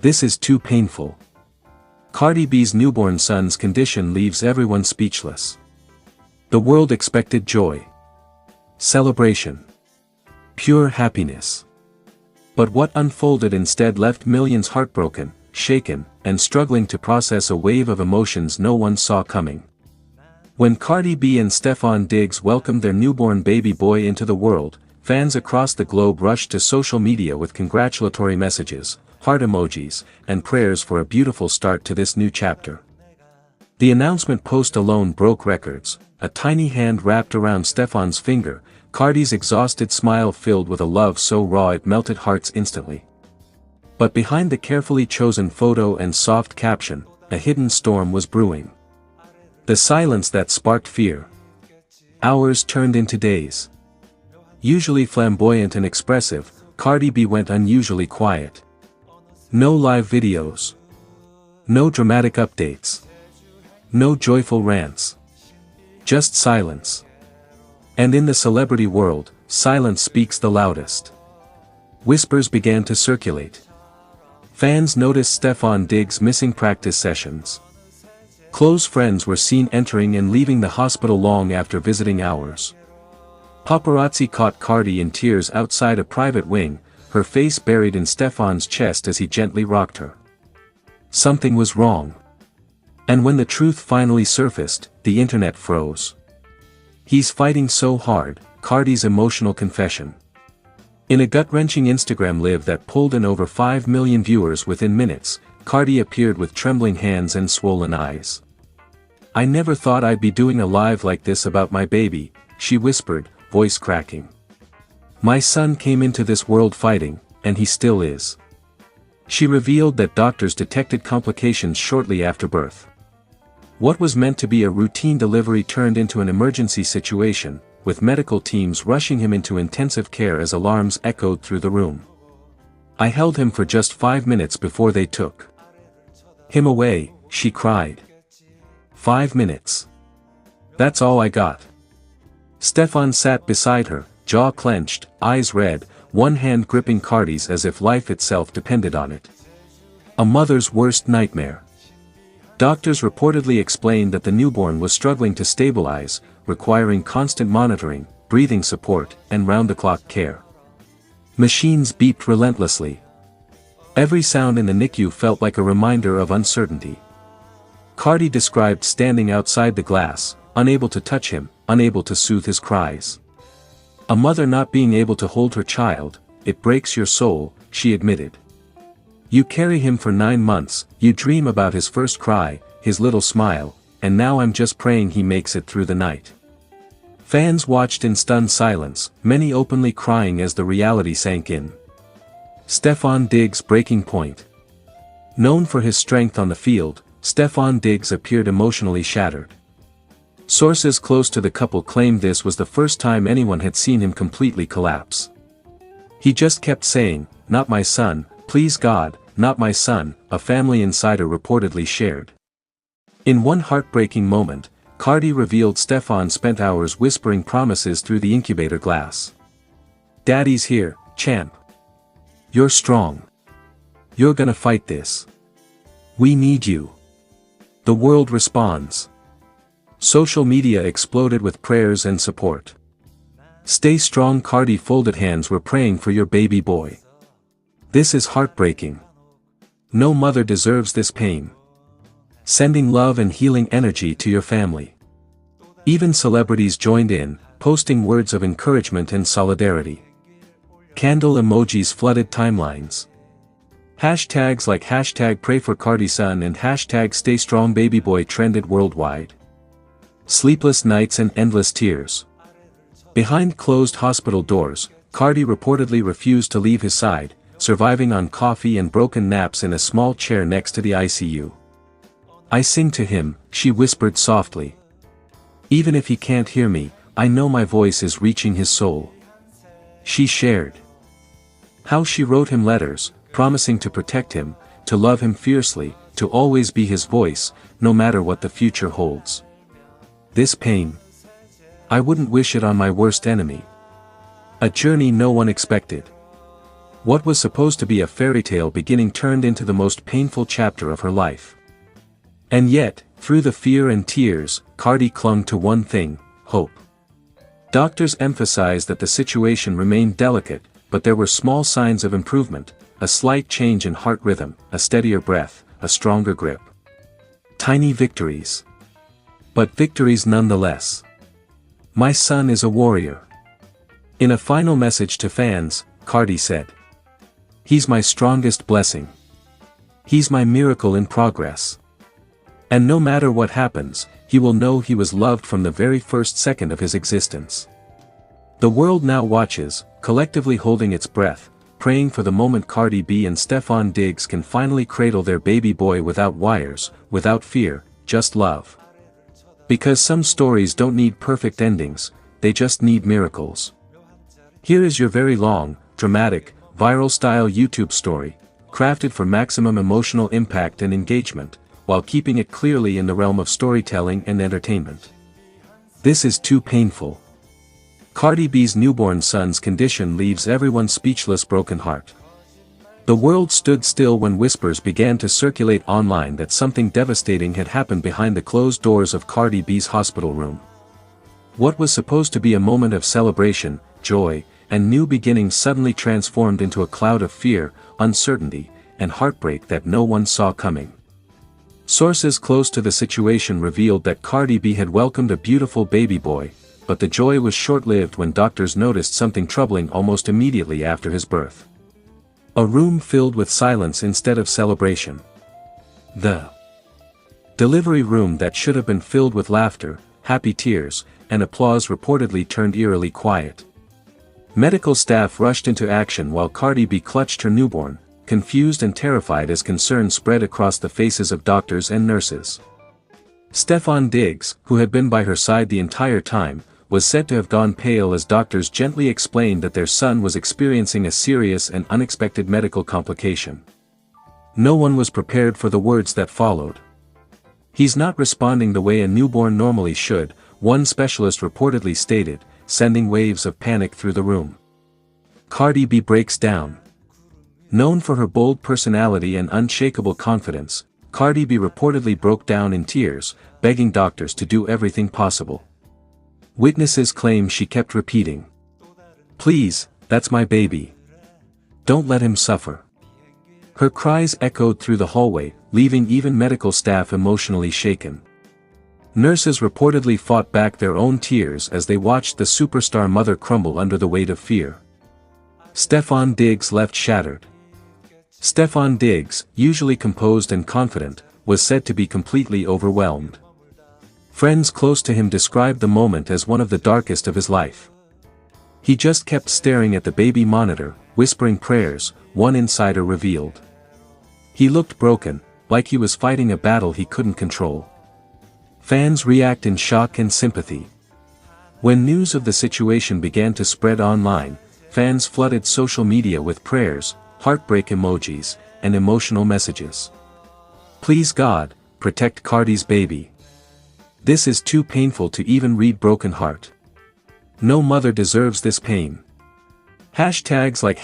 This is too painful. Cardi B's newborn son's condition leaves everyone speechless. The world expected joy, celebration, pure happiness. But what unfolded instead left millions heartbroken, shaken, and struggling to process a wave of emotions no one saw coming. When Cardi B and Stefon Diggs welcomed their newborn baby boy into the world, fans across the globe rushed to social media with congratulatory messages, heart emojis, and prayers for a beautiful start to this new chapter. The announcement post alone broke records, a tiny hand wrapped around Stefon's finger, Cardi's exhausted smile filled with a love so raw it melted hearts instantly. But behind the carefully chosen photo and soft caption, a hidden storm was brewing. The silence that sparked fear. Hours turned into days. Usually flamboyant and expressive, Cardi B went unusually quiet. No live videos. No dramatic updates. No joyful rants. Just silence. And in the celebrity world, silence speaks the loudest. Whispers began to circulate. Fans noticed Stefon Diggs missing practice sessions. Close friends were seen entering and leaving the hospital long after visiting hours. Paparazzi caught Cardi in tears outside a private wing, her face buried in Stefon's chest as he gently rocked her. Something was wrong. And when the truth finally surfaced, the internet froze. "He's fighting so hard," Cardi's emotional confession. In a gut-wrenching Instagram live that pulled in over 5 million viewers within minutes, Cardi appeared with trembling hands and swollen eyes. "I never thought I'd be doing a live like this about my baby," she whispered, voice cracking. "My son came into this world fighting, and he still is." She revealed that doctors detected complications shortly after birth. What was meant to be a routine delivery turned into an emergency situation, with medical teams rushing him into intensive care as alarms echoed through the room. "I held him for just 5 minutes before they took him away," she cried. 5 minutes. "That's all I got." Stefon sat beside her, jaw clenched, eyes red, one hand gripping Cardi's as if life itself depended on it. A mother's worst nightmare. Doctors reportedly explained that the newborn was struggling to stabilize, requiring constant monitoring, breathing support, and round-the-clock care. Machines beeped relentlessly. Every sound in the NICU felt like a reminder of uncertainty. Cardi described standing outside the glass, unable to touch him, unable to soothe his cries. "A mother not being able to hold her child, it breaks your soul," she admitted. "You carry him for 9 months, you dream about his first cry, his little smile, and now I'm just praying he makes it through the night." Fans watched in stunned silence, many openly crying as the reality sank in. Stefon Diggs' breaking point. Known for his strength on the field, Stefon Diggs appeared emotionally shattered. Sources close to the couple claimed this was the first time anyone had seen him completely collapse. "He just kept saying, 'Not my son, please God, not my son,'" a family insider reportedly shared. In one heartbreaking moment, Cardi revealed Stefon spent hours whispering promises through the incubator glass. "Daddy's here, champ. You're strong. You're gonna fight this. We need you." The world responds. Social media exploded with prayers and support. "Stay strong." Cardi folded hands. "We're praying for your baby boy. This is heartbreaking. No mother deserves this pain. Sending love and healing energy to your family." Even celebrities joined in, posting words of encouragement and solidarity. Candle emojis flooded timelines. Hashtags like #PrayForCardiSon and #StayStrongBabyBoy trended worldwide. Sleepless nights and endless tears. Behind closed hospital doors, Cardi reportedly refused to leave his side, surviving on coffee and broken naps in a small chair next to the ICU. "I sing to him," she whispered softly. "Even if he can't hear me, I know my voice is reaching his soul." She shared how she wrote him letters, promising to protect him, to love him fiercely, to always be his voice, no matter what the future holds. "This pain, I wouldn't wish it on my worst enemy." A journey no one expected. What was supposed to be a fairy tale beginning turned into the most painful chapter of her life. And yet, through the fear and tears, Cardi clung to one thing: hope. Doctors emphasized that the situation remained delicate, but there were small signs of improvement: a slight change in heart rhythm, a steadier breath, a stronger grip. Tiny victories. But victories nonetheless. "My son is a warrior." In a final message to fans, Cardi said, "He's my strongest blessing. He's my miracle in progress. And no matter what happens, he will know he was loved from the very first second of his existence." The world now watches, collectively holding its breath, praying for the moment Cardi B and Stefon Diggs can finally cradle their baby boy without wires, without fear, just love. Because some stories don't need perfect endings, they just need miracles. Here is your very long, dramatic, viral-style YouTube story, crafted for maximum emotional impact and engagement, while keeping it clearly in the realm of storytelling and entertainment. This is too painful. Cardi B's newborn son's condition leaves everyone speechless. Broken heart. The world stood still when whispers began to circulate online that something devastating had happened behind the closed doors of Cardi B's hospital room. What was supposed to be a moment of celebration, joy, and new beginnings suddenly transformed into a cloud of fear, uncertainty, and heartbreak that no one saw coming. Sources close to the situation revealed that Cardi B had welcomed a beautiful baby boy, but the joy was short-lived when doctors noticed something troubling almost immediately after his birth. A room filled with silence instead of celebration. The delivery room that should have been filled with laughter, happy tears, and applause reportedly turned eerily quiet. Medical staff rushed into action while Cardi B clutched her newborn, confused and terrified as concern spread across the faces of doctors and nurses. Stefon Diggs, who had been by her side the entire time, was said to have gone pale as doctors gently explained that their son was experiencing a serious and unexpected medical complication. No one was prepared for the words that followed. "He's not responding the way a newborn normally should," one specialist reportedly stated, sending waves of panic through the room. Cardi B breaks down. Known for her bold personality and unshakable confidence, Cardi B reportedly broke down in tears, begging doctors to do everything possible. Witnesses claim she kept repeating, "Please, that's my baby. Don't let him suffer." Her cries echoed through the hallway, leaving even medical staff emotionally shaken. Nurses reportedly fought back their own tears as they watched the superstar mother crumble under the weight of fear. Stefon Diggs left shattered. Stefon Diggs, usually composed and confident, was said to be completely overwhelmed. Friends close to him described the moment as one of the darkest of his life. "He just kept staring at the baby monitor, whispering prayers," one insider revealed. "He looked broken, like he was fighting a battle he couldn't control." Fans react in shock and sympathy. When news of the situation began to spread online, fans flooded social media with prayers, heartbreak emojis, and emotional messages. "Please God, protect Cardi's baby. This is too painful to even read." Broken heart. No mother deserves this pain. Hashtags like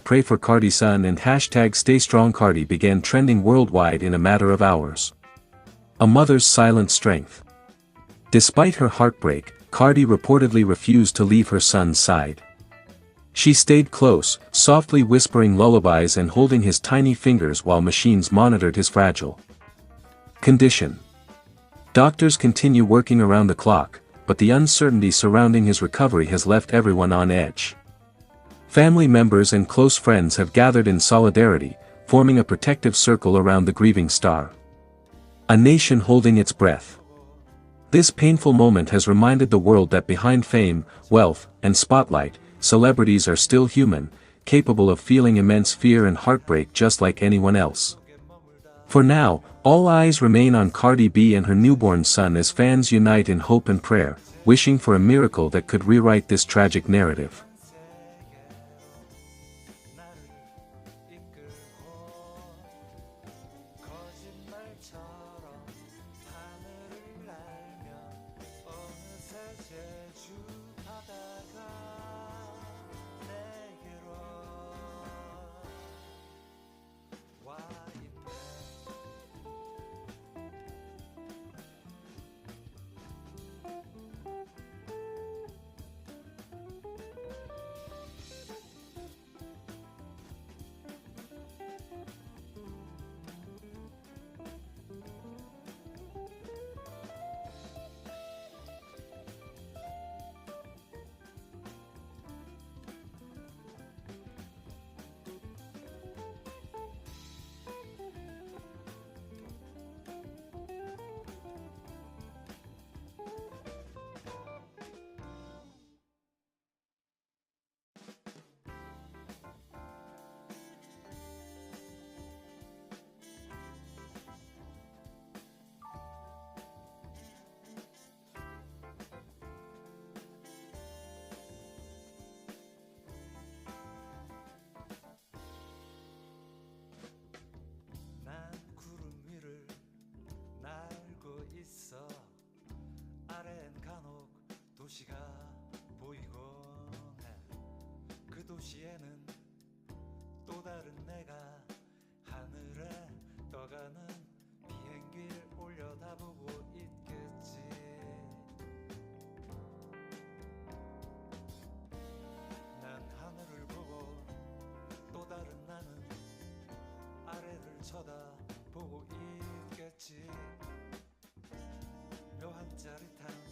#pray for Cardi's son and #stay strong Cardi began trending worldwide in a matter of hours. A mother's silent strength. Despite her heartbreak, Cardi reportedly refused to leave her son's side. She stayed close, softly whispering lullabies and holding his tiny fingers while machines monitored his fragile condition. Doctors continue working around the clock, but the uncertainty surrounding his recovery has left everyone on edge. Family members and close friends have gathered in solidarity, forming a protective circle around the grieving star. A nation holding its breath. This painful moment has reminded the world that behind fame, wealth, and spotlight, celebrities are still human, capable of feeling immense fear and heartbreak just like anyone else. For now, all eyes remain on Cardi B and her newborn son as fans unite in hope and prayer, wishing for a miracle that could rewrite this tragic narrative. 도시가 보이곤 해. 그 도시에는 또 다른 내가 하늘에 떠가는 비행기를 올려다보고 있겠지. 난 하늘을 보고 또 다른 나는 아래를 쳐다보고 있겠지. 묘한 짜릿함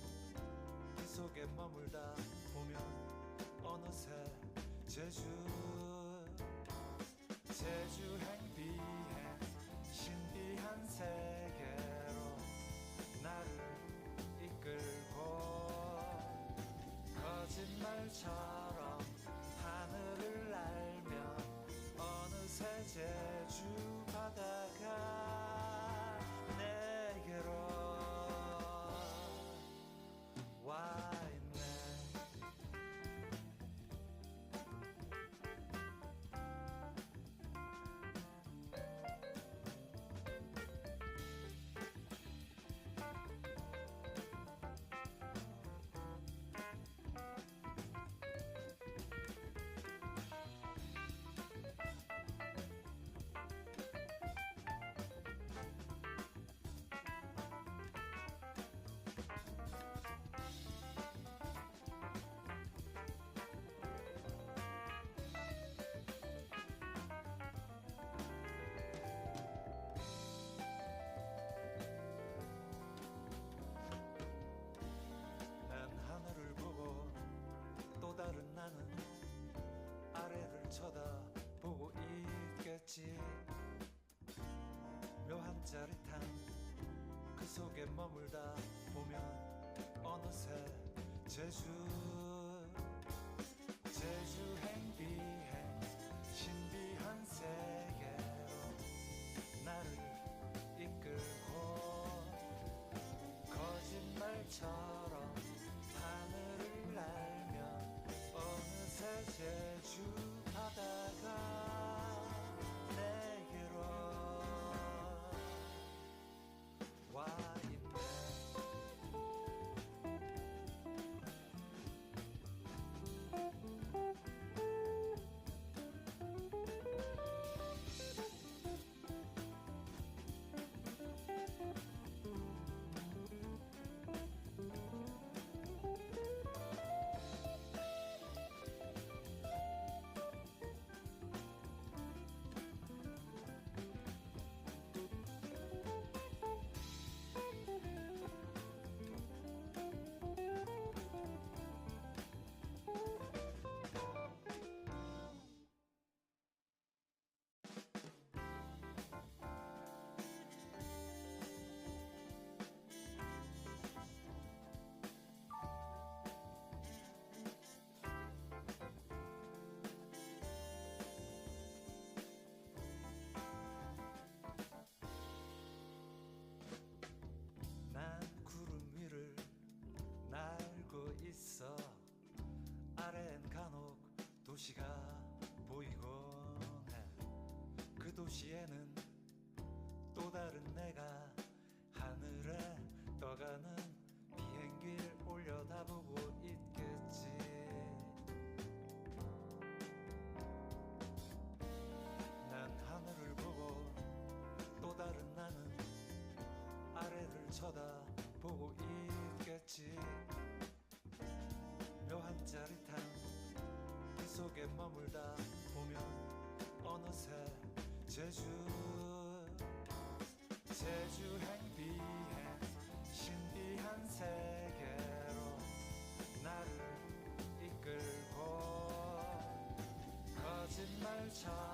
그 속에 머물다 보면 어느새 제주 행비행 신비한 세계로 나를 이끌고 거짓말처럼 하늘을 날며 어느새 제주 바다가 내게로 와 있네. 난 하늘을 보고 또 다른 나는 아래를 쳐다보고 있겠지. 묘한 짜릿함 그 속에 머물다 보면 어느새 제주 행비행 신비한 세계로 나를 이끌고 거짓말처럼 하늘을 날며 어느새 제주 바다가 내게로 와 있네. 난 구름 위를 날고 있어. 아래엔 간혹 도시가 보이곤 해. 그 도시에는 또 다른 내가 하늘에 떠가는 비행기를 올려다보고 있겠지. 난 하늘을 보고 또 다른 나는 아래를 쳐다보고 있겠지. 묘한 짜릿함 그 속에 머물다 보면 어느새 제주 행비행 신비한 세계로 나를 이끌고 거짓말처럼